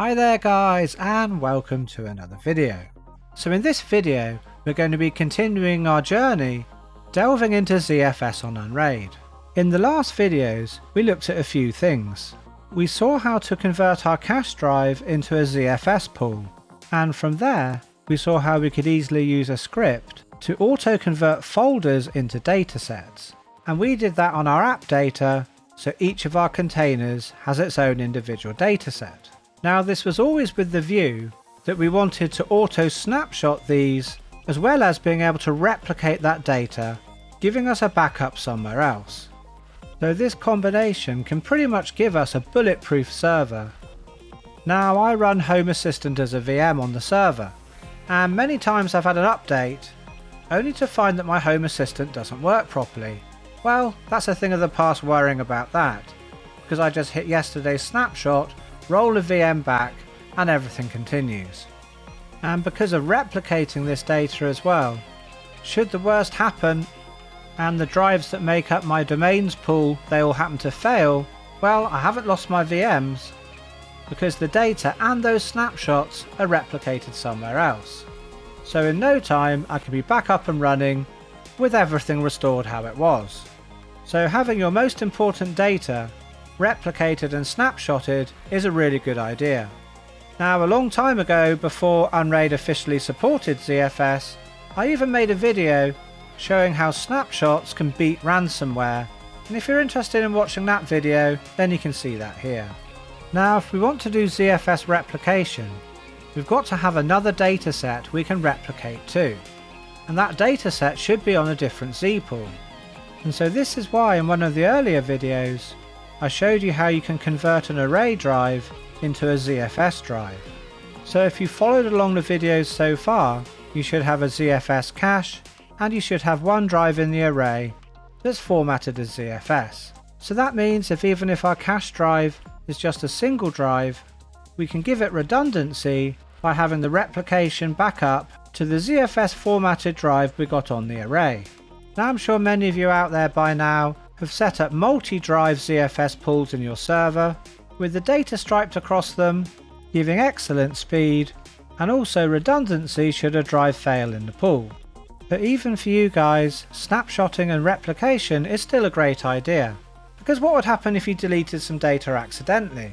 Hi there guys, and welcome to another video. So in this video we're going to be continuing our journey delving into ZFS on Unraid. In the last videos we looked at a few things. We saw how to convert our cache drive into a ZFS pool, and from there we saw how we could easily use a script to auto-convert folders into datasets. And we did that on our app data, so each of our containers has its own individual dataset. Now this was always with the view that we wanted to auto-snapshot these as well as being able to replicate that data, giving us a backup somewhere else. So this combination can pretty much give us a bulletproof server. Now I run Home Assistant as a VM on the server, and many times I've had an update only to find that my Home Assistant doesn't work properly. Well, that's a thing of the past worrying about that, because I just hit yesterday's snapshot, roll a VM back, and everything continues. And because of replicating this data as well, should the worst happen and the drives that make up my domains pool, they all happen to fail, well, I haven't lost my VMs because the data and those snapshots are replicated somewhere else. So in no time I can be back up and running with everything restored how it was. So having your most important data replicated and snapshotted is a really good idea. Now a long time ago, before Unraid officially supported ZFS, I even made a video showing how snapshots can beat ransomware, and if you're interested in watching that video then you can see that here. Now if we want to do ZFS replication, we've got to have another dataset we can replicate to, and that dataset should be on a different Z pool. And so this is why in one of the earlier videos I showed you how you can convert an array drive into a ZFS drive. So if you followed along the videos so far, you should have a ZFS cache, and you should have one drive in the array that's formatted as ZFS. So that means even if our cache drive is just a single drive, we can give it redundancy by having the replication back up to the ZFS formatted drive we got on the array. Now I'm sure many of you out there by now have set up multi-drive ZFS pools in your server with the data striped across them, giving excellent speed and also redundancy should a drive fail in the pool. But even for you guys, snapshotting and replication is still a great idea, because what would happen if you deleted some data accidentally?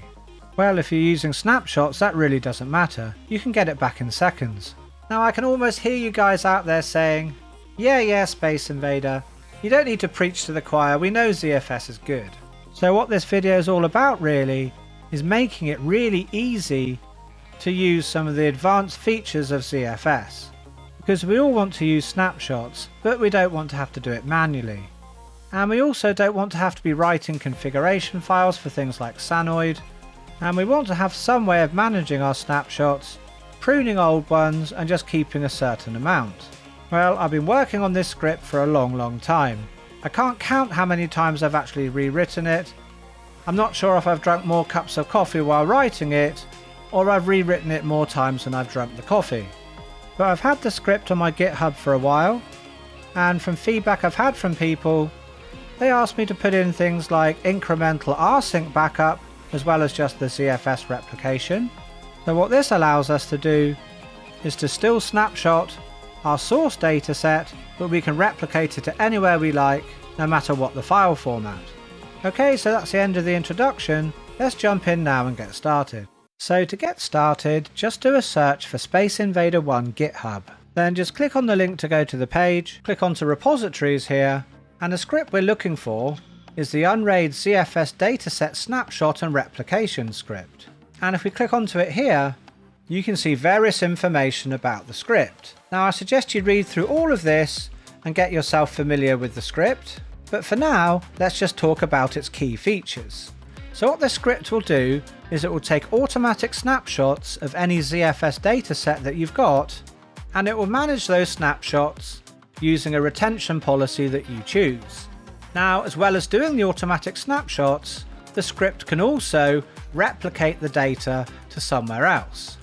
Well, if you're using snapshots that really doesn't matter, you can get it back in seconds. Now I can almost hear you guys out there saying, yeah Space Invader, you don't need to preach to the choir, we know ZFS is good. So what this video is all about really is making it really easy to use some of the advanced features of ZFS. Because we all want to use snapshots, but we don't want to have to do it manually. And we also don't want to have to be writing configuration files for things like Sanoid. And we want to have some way of managing our snapshots, pruning old ones and just keeping a certain amount. Well, I've been working on this script for a long time. I can't count how many times I've actually rewritten it. I'm not sure if I've drunk more cups of coffee while writing it, or I've rewritten it more times than I've drunk the coffee. But I've had the script on my GitHub for a while, and from feedback I've had from people, they asked me to put in things like incremental rsync backup, as well as just the ZFS replication. So what this allows us to do is to still snapshot our source dataset, but we can replicate it to anywhere we like, no matter what the file format. Okay, so that's the end of the introduction. Let's jump in now and get started. So to get started, just do a search for Space Invader 1 GitHub. Then just click on the link to go to the page, click onto repositories here, and the script we're looking for is the Unraid ZFS Dataset Snapshot and Replication script. And if we click onto it here, you can see various information about the script. Now I suggest you read through all of this and get yourself familiar with the script, but for now let's just talk about its key features. So what this script will do is it will take automatic snapshots of any ZFS dataset that you've got, and it will manage those snapshots using a retention policy that you choose. Now, as well as doing the automatic snapshots, the script can also replicate the data to somewhere else.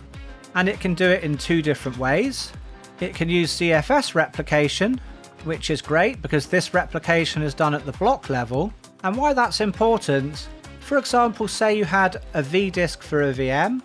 And it can do it in two different ways. It can use ZFS replication, which is great because this replication is done at the block level. And why that's important, for example, say you had a vdisk for a VM,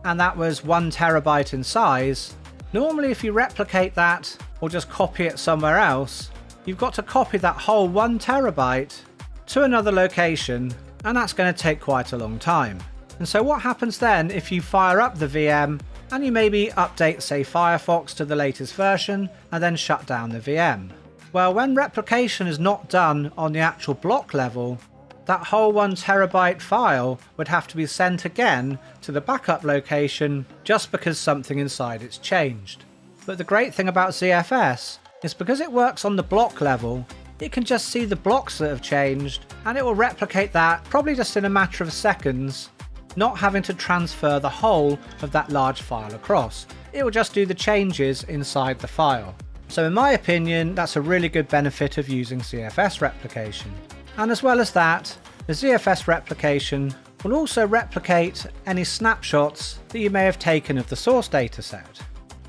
and that was 1 terabyte in size, normally if you replicate that or just copy it somewhere else, you've got to copy that whole 1 terabyte to another location, and that's going to take quite a long time. And so what happens then if you fire up the VM and you maybe update, say, Firefox to the latest version and then shut down the VM? Well, when replication is not done on the actual block level, that whole 1 terabyte file would have to be sent again to the backup location just because something inside it's changed. But the great thing about ZFS is because it works on the block level, it can just see the blocks that have changed and it will replicate that probably just in a matter of seconds, not having to transfer the whole of that large file across. It will just do the changes inside the file. So in my opinion, that's a really good benefit of using ZFS replication. And as well as that, the ZFS replication will also replicate any snapshots that you may have taken of the source dataset.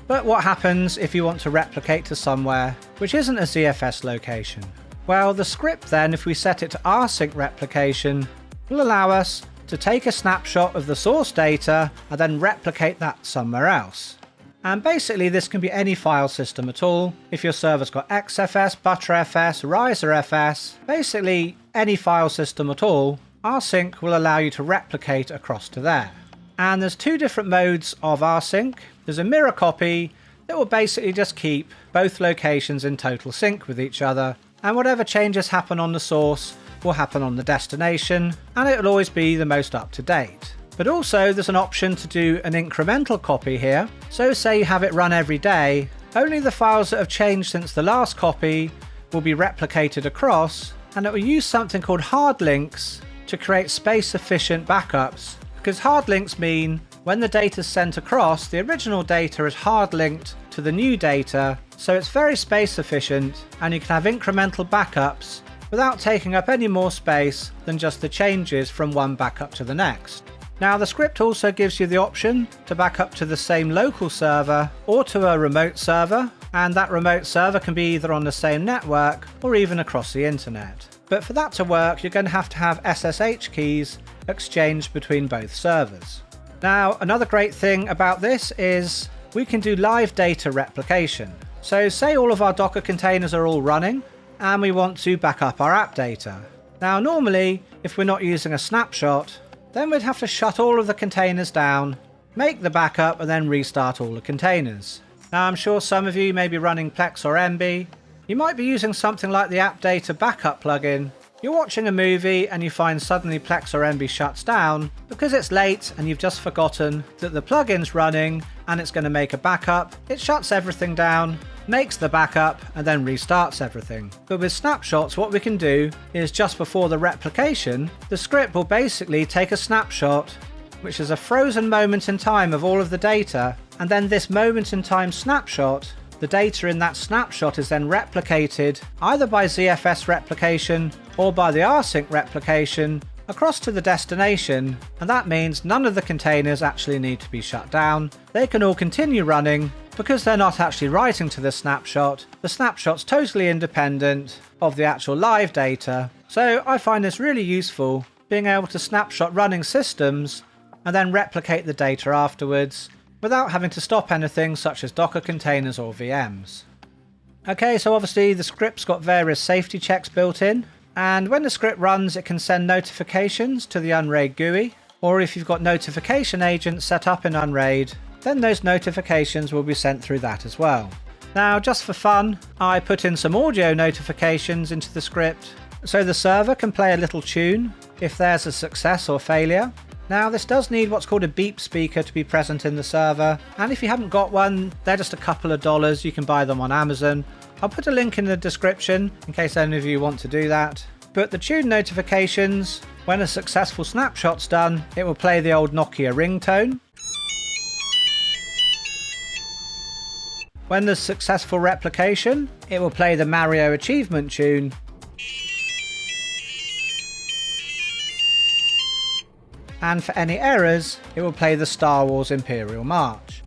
But what happens if you want to replicate to somewhere which isn't a ZFS location? Well, the script then, if we set it to rsync replication, will allow us to take a snapshot of the source data and then replicate that somewhere else. And basically this can be any file system at all. If your server's got XFS, ButterFS, RiserFS, basically any file system at all, rsync will allow you to replicate across to there. And there's 2 different modes of rsync. There's a mirror copy that will basically just keep both locations in total sync with each other, and whatever changes happen on the source will happen on the destination, and it will always be the most up to date. But also there's an option to do an incremental copy here. So say you have it run every day, only the files that have changed since the last copy will be replicated across, and it will use something called hard links to create space efficient backups, because hard links mean when the data is sent across, the original data is hard linked to the new data, so it's very space efficient and you can have incremental backups without taking up any more space than just the changes from one backup to the next. Now the script also gives you the option to back up to the same local server or to a remote server, and that remote server can be either on the same network or even across the internet. But for that to work, you're going to have SSH keys exchanged between both servers. Now another great thing about this is we can do live data replication. So say all of our Docker containers are all running and we want to back up our app data. Now normally, if we're not using a snapshot, then we'd have to shut all of the containers down, make the backup, and then restart all the containers. Now I'm sure some of you may be running Plex or Emby. You might be using something like the App Data Backup plugin. You're watching a movie and you find suddenly Plex or Emby shuts down because it's late and you've just forgotten that the plugin's running and it's going to make a backup. It shuts everything down, makes the backup, and then restarts everything. But with snapshots, what we can do is just before the replication, the script will basically take a snapshot, which is a frozen moment in time of all of the data, and then this moment in time snapshot, the data in that snapshot is then replicated either by ZFS replication or by the rsync replication across to the destination, and that means none of the containers actually need to be shut down. They can all continue running because they're not actually writing to the snapshot. The snapshot's totally independent of the actual live data. So I find this really useful, being able to snapshot running systems and then replicate the data afterwards without having to stop anything such as Docker containers or VMs. Okay, so obviously the script's got various safety checks built in, and when the script runs it can send notifications to the Unraid GUI, or if you've got notification agents set up in Unraid, then those notifications will be sent through that as well. Now just for fun, I put in some audio notifications into the script so the server can play a little tune if there's a success or failure. Now this does need what's called a beep speaker to be present in the server, and if you haven't got one, they're just a couple of dollars. You can buy them on Amazon. I'll put a link in the description in case any of you want to do that. But the tune notifications, when a successful snapshot's done, it will play the old Nokia ringtone. When there's successful replication, it will play the Mario achievement tune. And for any errors, it will play the Star Wars Imperial March.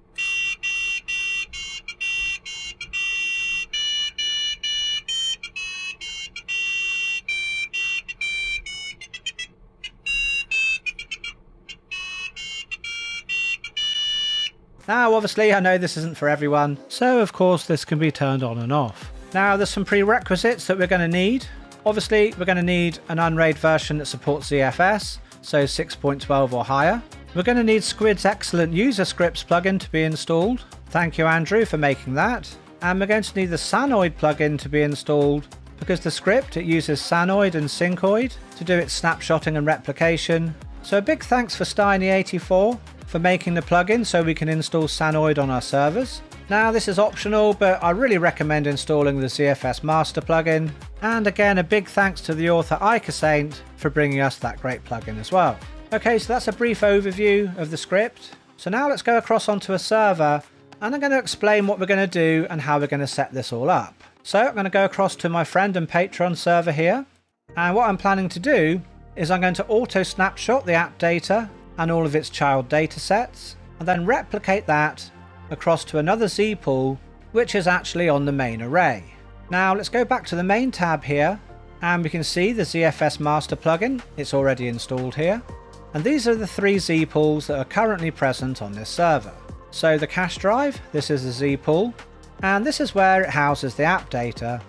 Now obviously I know this isn't for everyone, so of course this can be turned on and off. Now there's some prerequisites that we're going to need. Obviously we're going to need an Unraid version that supports ZFS, so 6.12 or higher. We're going to need Squid's excellent user scripts plugin to be installed. Thank you Andrew for making that. And we're going to need the Sanoid plugin to be installed, because the script, it uses Sanoid and Syncoid to do its snapshotting and replication. So a big thanks for Steiny84 for making the plugin so we can install Sanoid on our servers. Now this is optional, but I really recommend installing the ZFS master plugin. And again, a big thanks to the author Icasaint for bringing us that great plugin as well. Okay, so that's a brief overview of the script. So now let's go across onto a server, and I'm going to explain what we're going to do and how we're going to set this all up. So I'm going to go across to my friend and Patreon server here, and what I'm planning to do is I'm going to auto snapshot the app data and all of its child data sets, and then replicate that across to another Z pool, which is actually on the main array. Now let's go back to the main tab here, and we can see the ZFS master plugin. It's already installed here, and these are the 3 Z pools that are currently present on this server. So the cache drive, this is the Z pool, and this is where it houses the app data,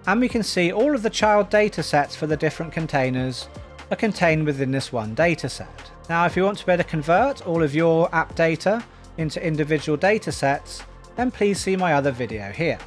and we can see all of the child data sets for the different containers are contained within this one data set. Now if you want to be able to convert all of your app data into individual data sets, then please see my other video here.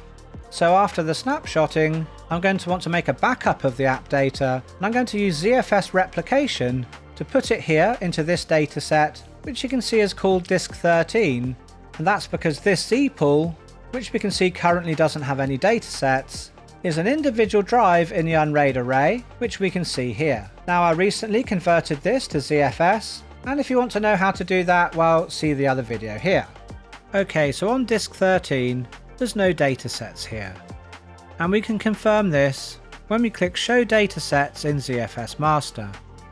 So after the snapshotting, I'm going to want to make a backup of the app data, and I'm going to use ZFS replication to put it here into this data set, which you can see is called disk 13, and that's because this Z pool, which we can see currently doesn't have any data sets, is an individual drive in the Unraid array, which we can see here. Now I recently converted this to ZFS, and if you want to know how to do that, well, see the other video here. Okay, so on disk 13, there's no data sets here, and we can confirm this when we click show data sets in ZFS master.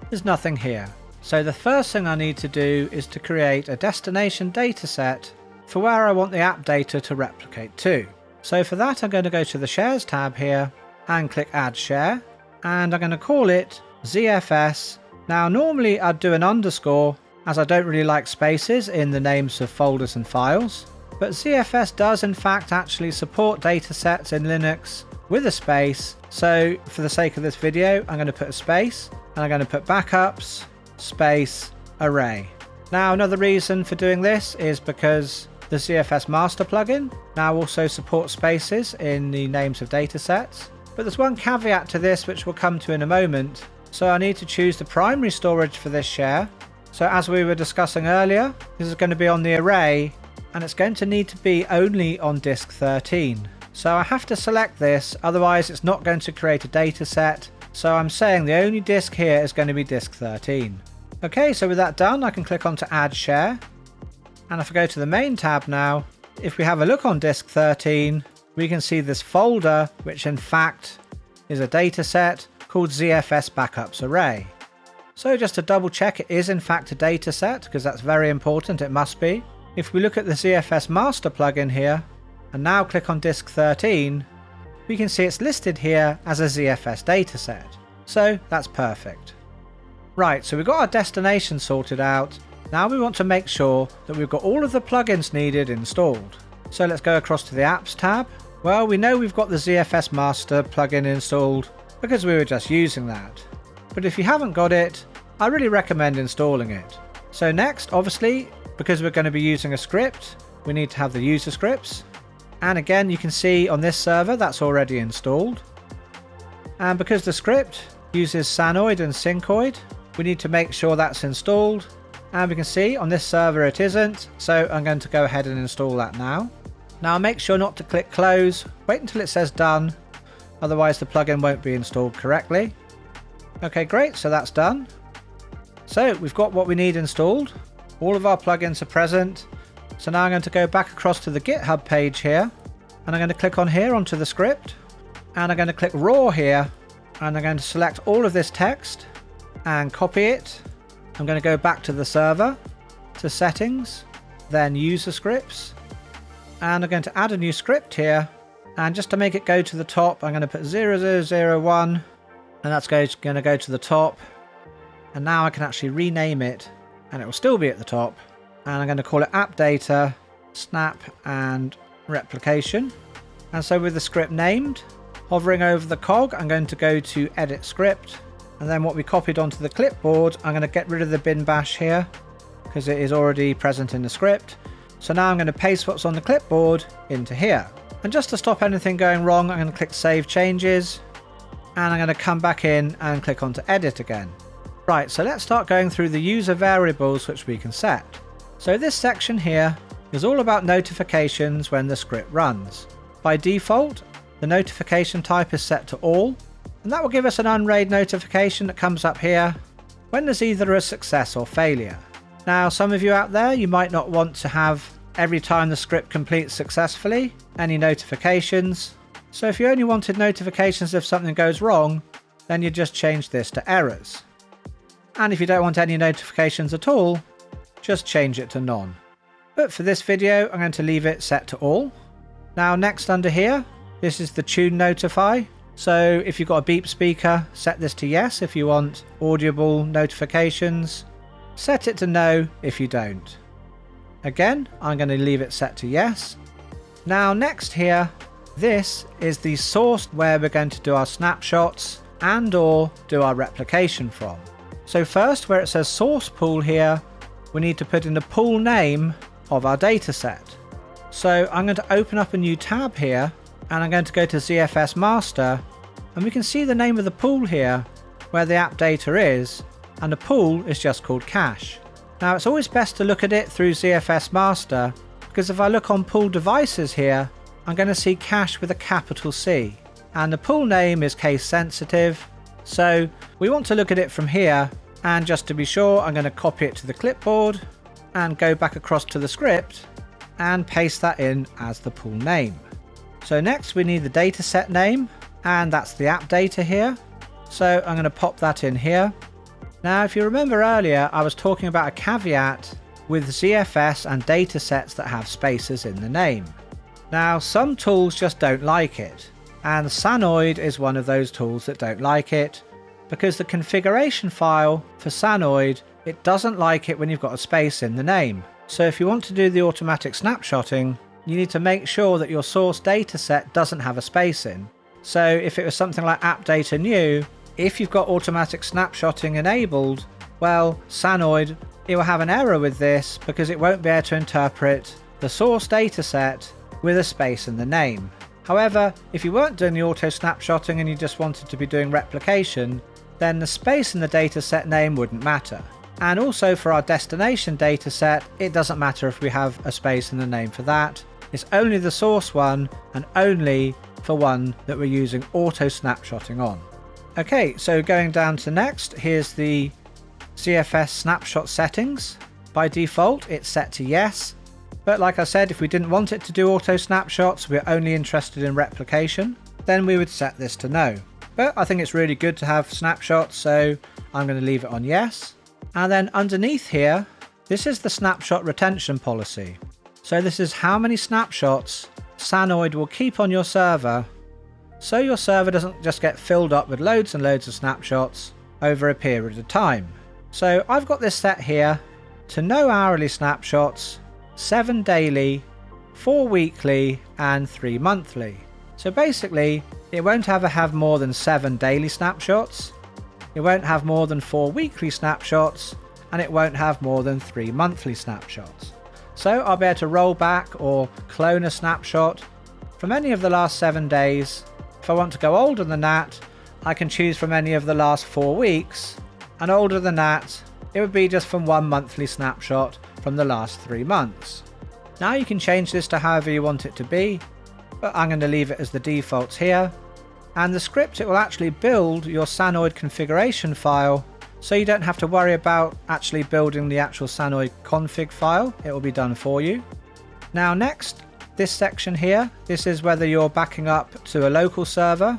There's nothing here. So the first thing I need to do is to create a destination dataset for where I want the app data to replicate to. So for that I'm going to go to the shares tab here and click add share, and I'm going to call it ZFS. Now normally I'd do an underscore, as I don't really like spaces in the names of folders and files, but ZFS does in fact actually support datasets in Linux with a space, so for the sake of this video I'm going to put a space, and I'm going to put backups space array. Now another reason for doing this is because the ZFS master plugin now also supports spaces in the names of datasets, but there's one caveat to this which we'll come to in a moment. So I need to choose the primary storage for this share. So as we were discussing earlier, this is going to be on the array, and it's going to need to be only on disk 13. So I have to select this, otherwise it's not going to create a dataset. So I'm saying the only disk here is going to be disk 13. Okay, so with that done, I can click on to add share. And if I go to the main tab now, if we have a look on disk 13, we can see this folder, which in fact is a dataset called ZFS Backups Array. So just to double check, it is in fact a dataset, because that's very important, it must be. If we look at the ZFS master plugin here, and now click on disk 13, we can see it's listed here as a ZFS dataset. So that's perfect. Right, so we've got our destination sorted out. Now we want to make sure that we've got all of the plugins needed installed. So let's go across to the apps tab. Well, we know we've got the ZFS master plugin installed because we were just using that. But if you haven't got it, I really recommend installing it. So next, obviously, because we're going to be using a script, we need to have the user scripts. And again, you can see on this server that's already installed. And because the script uses Sanoid and Syncoid, we need to make sure that's installed. And we can see on this server it isn't, so I'm going to go ahead and install that now. Now make sure not to click close, wait until it says done, otherwise the plugin won't be installed correctly. Okay, great, so that's done. So we've got what we need installed, all of our plugins are present. So now I'm going to go back across to the GitHub page here, and I'm going to click on here onto the script, and I'm going to click raw here, and I'm going to select all of this text and copy it. I'm going to go back to the server, to settings, then user scripts, and I'm going to add a new script here, and just to make it go to the top I'm going to put 0001, and that's going to go to the top, and now I can actually rename it and it will still be at the top, and I'm going to call it app data, snap and replication. And so with the script named, hovering over the cog, I'm going to go to edit script. And then what we copied onto the clipboard, I'm going to get rid of the bin bash here because it is already present in the script. So now I'm going to paste what's on the clipboard into here. And just to stop anything going wrong, I'm going to click Save Changes. And I'm going to come back in and click onto Edit again. Right, so let's start going through the user variables which we can set. So this section here is all about notifications when the script runs. By default, the notification type is set to all, and that will give us an Unraid notification that comes up here when there's either a success or failure. Now, some of you out there, you might not want to have every time the script completes successfully any notifications. So if you only wanted notifications if something goes wrong, then you just change this to errors. And if you don't want any notifications at all, just change it to none. But for this video, I'm going to leave it set to all. Now next under here, this is the tune notify. So if you've got a beep speaker, set this to yes if you want audible notifications. Set it to no if you don't. Again, I'm going to leave it set to yes. Now next here, this is the source where we're going to do our snapshots and or do our replication from. So first, where it says source pool here, we need to put in the pool name of our dataset. So I'm going to open up a new tab here and I'm going to go to ZFS master, and we can see the name of the pool here where the app data is, and the pool is just called cache. Now it's always best to look at it through ZFS master, because if I look on pool devices here, I'm going to see cache with a capital C, and the pool name is case sensitive. So we want to look at it from here, and just to be sure, I'm going to copy it to the clipboard and go back across to the script and paste that in as the pool name. So next we need the dataset name, and that's the app data here. So I'm going to pop that in here. Now if you remember earlier, I was talking about a caveat with ZFS and datasets that have spaces in the name. Now some tools just don't like it, and Sanoid is one of those tools that don't like it, because the configuration file for Sanoid, it doesn't like it when you've got a space in the name. So if you want to do the automatic snapshotting, you need to make sure that your source dataset doesn't have a space in. So if it was something like app data new, if you've got automatic snapshotting enabled, well, Sanoid, it will have an error with this because it won't be able to interpret the source dataset with a space in the name. However, if you weren't doing the auto snapshotting and you just wanted to be doing replication, then the space in the dataset name wouldn't matter. And also for our destination dataset, it doesn't matter if we have a space in the name for that. It's only the source one, and only for one that we're using auto snapshotting on. Okay, so going down to next, here's the ZFS snapshot settings. By default, it's set to yes. But like I said, if we didn't want it to do auto snapshots, we're only interested in replication, then we would set this to no. But I think it's really good to have snapshots, so I'm going to leave it on yes. And then underneath here, this is the snapshot retention policy. So this is how many snapshots Sanoid will keep on your server, so your server doesn't just get filled up with loads and loads of snapshots over a period of time. So I've got this set here to no hourly snapshots, 7 daily, 4 weekly and 3 monthly. So basically it won't ever have more than 7 daily snapshots, it won't have more than 4 weekly snapshots, and it won't have more than 3 monthly snapshots. So I'll be able to roll back or clone a snapshot from any of the last 7 days. If I want to go older than that, I can choose from any of the last 4 weeks, and older than that, it would be just from 1 monthly snapshot from the last 3 months. Now you can change this to however you want it to be, but I'm going to leave it as the defaults here. And the script, it will actually build your Sanoid configuration file, so you don't have to worry about actually building the actual Sanoid config file. It will be done for you. Now next, this section here, this is whether you're backing up to a local server,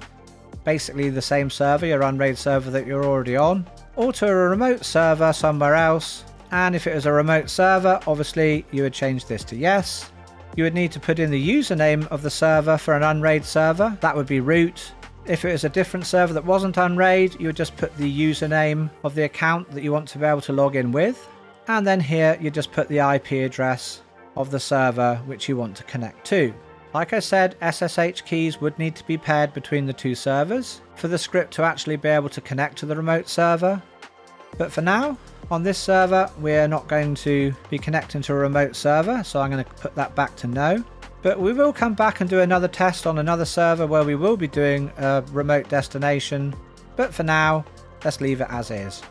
basically the same server, your Unraid server that you're already on, or to a remote server somewhere else. And if it was a remote server, obviously you would change this to yes. You would need to put in the username of the server for an Unraid server, that would be root. If it was a different server that wasn't Unraid, you would just put the username of the account that you want to be able to log in with. And then here you just put the IP address of the server which you want to connect to. Like I said, SSH keys would need to be paired between the two servers for the script to actually be able to connect to the remote server. But for now, on this server, we're not going to be connecting to a remote server, so I'm going to put that back to no. But we will come back and do another test on another server where we will be doing a remote destination. But for now, let's leave it as is.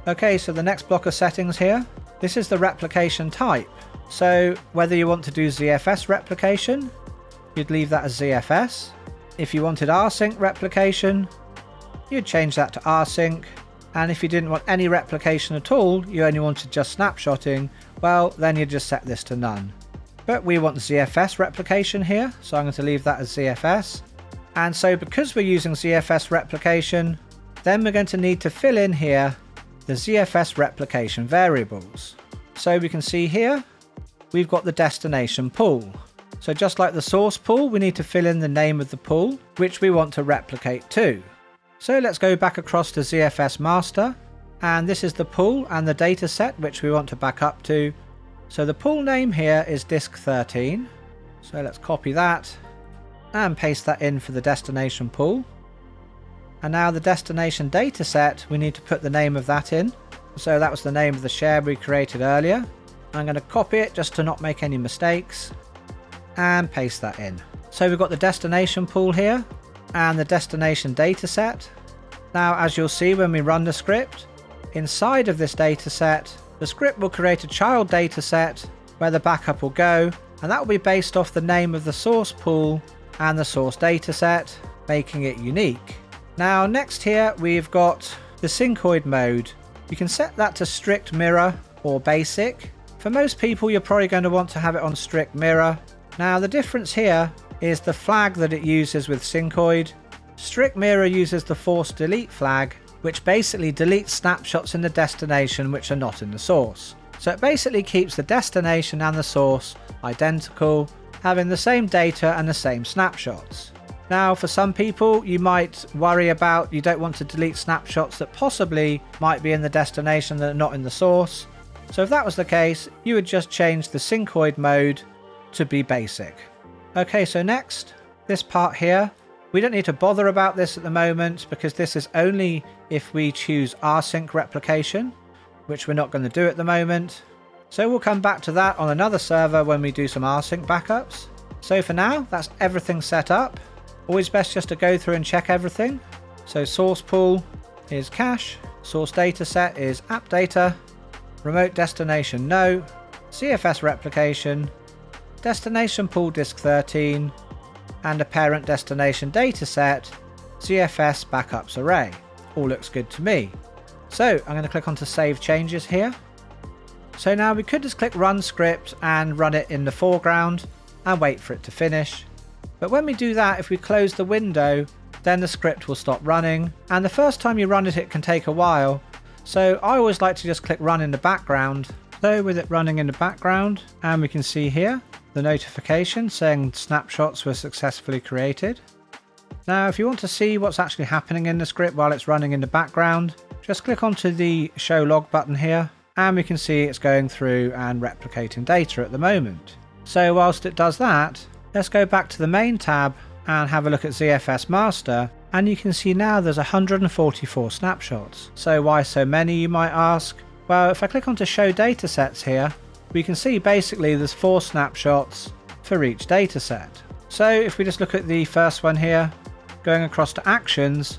Okay, so the next block of settings here, this is the replication type. So whether you want to do ZFS replication, you'd leave that as ZFS. If you wanted rsync replication, you'd change that to rsync. And if you didn't want any replication at all, you only wanted just snapshotting, well, then you'd just set this to none. But we want ZFS replication here, so I'm going to leave that as ZFS. And so because we're using ZFS replication, then we're going to need to fill in here the ZFS replication variables. So we can see here, we've got the destination pool. So just like the source pool, we need to fill in the name of the pool, which we want to replicate to. So let's go back across to ZFS master, and this is the pool and the data set which we want to back up to. So the pool name here is disk 13. So let's copy that and paste that in for the destination pool. And now the destination data set, we need to put the name of that in. So that was the name of the share we created earlier. I'm going to copy it just to not make any mistakes and paste that in. So we've got the destination pool here and the destination data set. Now, as you'll see when we run the script, inside of this data set, the script will create a child data set where the backup will go, and that will be based off the name of the source pool and the source data set, making it unique. Now, next here, we've got the syncoid mode. You can set that to strict mirror or basic. For most people, you're probably going to want to have it on strict mirror. Now, the difference here is the flag that it uses with syncoid. Strict mirror uses the force delete flag, which basically deletes snapshots in the destination which are not in the source. So it basically keeps the destination and the source identical, having the same data and the same snapshots. Now, for some people, you might worry about you don't want to delete snapshots that possibly might be in the destination that are not in the source. So if that was the case, you would just change the syncoid mode to be basic. Okay, so next, this part here, we don't need to bother about this at the moment because this is only if we choose rsync replication, which we're not going to do at the moment. So we'll come back to that on another server when we do some rsync backups. So for now, that's everything set up. Always best just to go through and check everything. So source pool is cache, source data set is app data, remote destination no, ZFS replication, destination pool disk 13, and a parent destination dataset, ZFS backups array. All looks good to me. So I'm going to click on to save changes here. So now we could just click run script and run it in the foreground and wait for it to finish. But when we do that, if we close the window, then the script will stop running. And the first time you run it, it can take a while. So I always like to just click run in the background. So with it running in the background, and we can see here the notification saying snapshots were successfully created. Now, if you want to see what's actually happening in the script while it's running in the background, just click onto the show log button here, and we can see it's going through and replicating data at the moment. So whilst it does that, let's go back to the main tab and have a look at ZFS master, and you can see now there's 144 snapshots. So why so many, you might ask? Well, if I click onto show datasets here, we can see basically there's 4 snapshots for each dataset. So if we just look at the first one here, going across to actions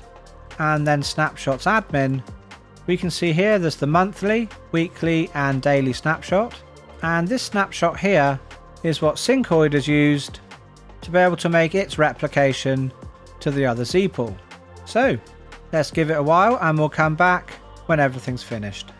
and then snapshots admin, we can see here there's the monthly, weekly and daily snapshot. And this snapshot here is what syncoid has used to be able to make its replication to the other Z pool. So let's give it a while and we'll come back when everything's finished.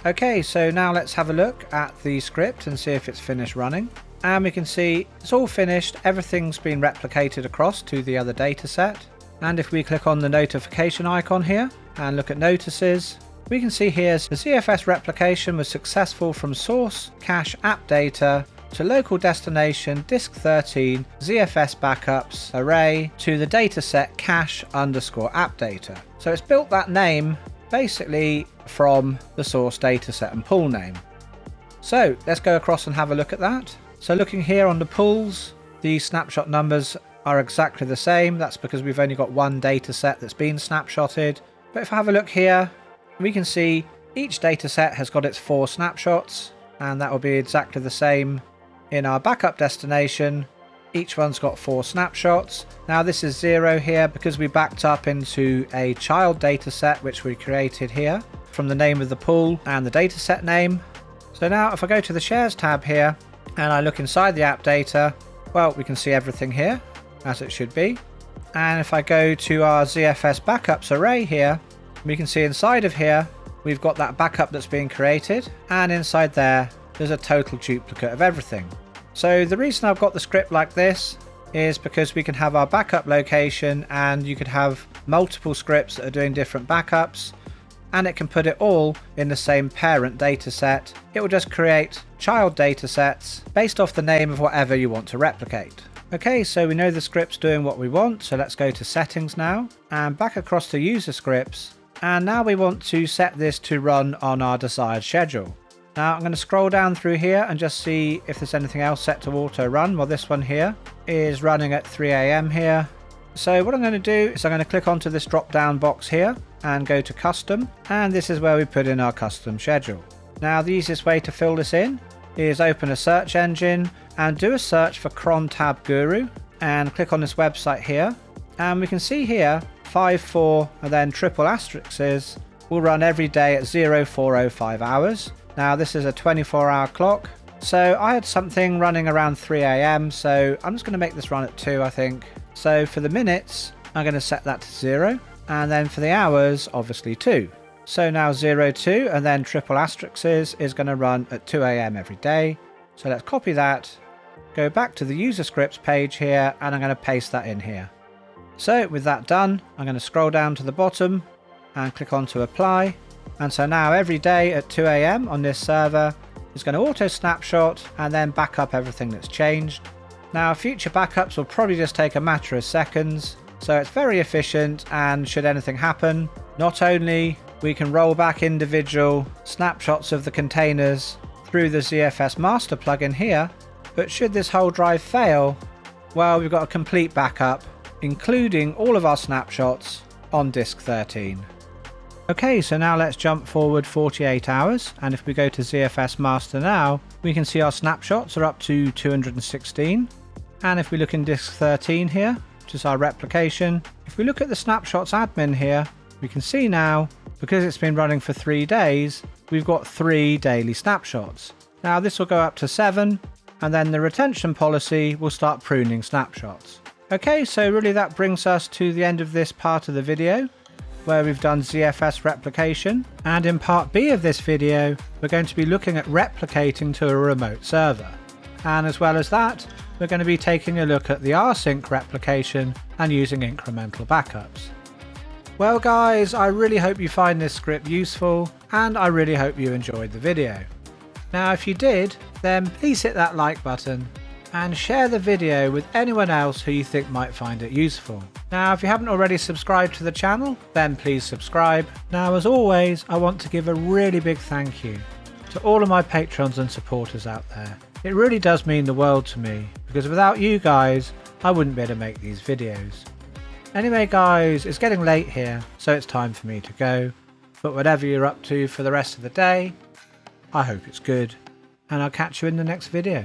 Okay, so now let's have a look at the script and see if it's finished running. And we can see it's all finished, everything's been replicated across to the other data set. And if we click on the notification icon here and look at notices, we can see here the ZFS replication was successful from source cache app data to local destination disk 13 ZFS backups array to the dataset cache underscore app data. So it's built that name basically from the source dataset and pool name. So let's go across and have a look at that. So looking here on the pools, the snapshot numbers are exactly the same. That's because we've only got one data set that's been snapshotted. But if I have a look here, we can see each data set has got its 4 snapshots, and that will be exactly the same in our backup destination. Each one's got 4 snapshots. Now this is 0 here because we backed up into a child data set which we created here from the name of the pool and the data set name. So now if I go to the shares tab here and I look inside the app data, well, we can see everything here as it should be. And if I go to our ZFS backups array here, we can see inside of here we've got that backup that's being created, and inside there's a total duplicate of everything. So the reason I've got the script like this is because we can have our backup location, and you could have multiple scripts that are doing different backups, and it can put it all in the same parent data set. It will just create child data sets based off the name of whatever you want to replicate. Okay, so we know the script's doing what we want, so let's go to settings now and back across to user scripts. And now we want to set this to run on our desired schedule. Now I'm going to scroll down through here and just see if there's anything else set to auto run. Well, this one here is running at 3 AM here. So what I'm going to do is I'm going to click onto this drop down box here and go to custom, and this is where we put in our custom schedule. Now the easiest way to fill this in is open a search engine and do a search for cron tab guru and click on this website here, and we can see here 5, 4 and then triple asterisks will run every day at 0405 hours. Now this is a 24-hour clock, so I had something running around 3 AM, so I'm just going to make this run at 2, I think. So for the minutes I'm going to set that to 0, and then for the hours obviously 2. So now 02 and then triple asterisks is going to run at 2 AM every day. So let's copy that, go back to the user scripts page here, and I'm going to paste that in here. So with that done, I'm going to scroll down to the bottom and click on to apply. And so now every day at 2 AM on this server is going to auto snapshot and then back up everything that's changed. Now future backups will probably just take a matter of seconds, so it's very efficient, and should anything happen, not only we can roll back individual snapshots of the containers through the ZFS master plugin here, but should this whole drive fail, well, we've got a complete backup including all of our snapshots on disk 13. Okay, so now let's jump forward 48 hours, and if we go to ZFS master now, we can see our snapshots are up to 216, and if we look in disk 13 here, which is our replication, if we look at the snapshots admin here, we can see now, because it's been running for 3 days, we've got 3 daily snapshots. Now this will go up to 7, and then the retention policy will start pruning snapshots. Okay, so really that brings us to the end of this part of the video, where we've done ZFS replication, and in part B of this video we're going to be looking at replicating to a remote server, and as well as that we're going to be taking a look at the rsync replication and using incremental backups. Well guys, I really hope you find this script useful, and I really hope you enjoyed the video. Now if you did, then please hit that like button and share the video with anyone else who you think might find it useful. Now if you haven't already subscribed to the channel, then please subscribe. Now as always, I want to give a really big thank you to all of my patrons and supporters out there. It really does mean the world to me, because without you guys, I wouldn't be able to make these videos. Anyway guys, it's getting late here, so it's time for me to go. But whatever you're up to for the rest of the day, I hope it's good, and I'll catch you in the next video.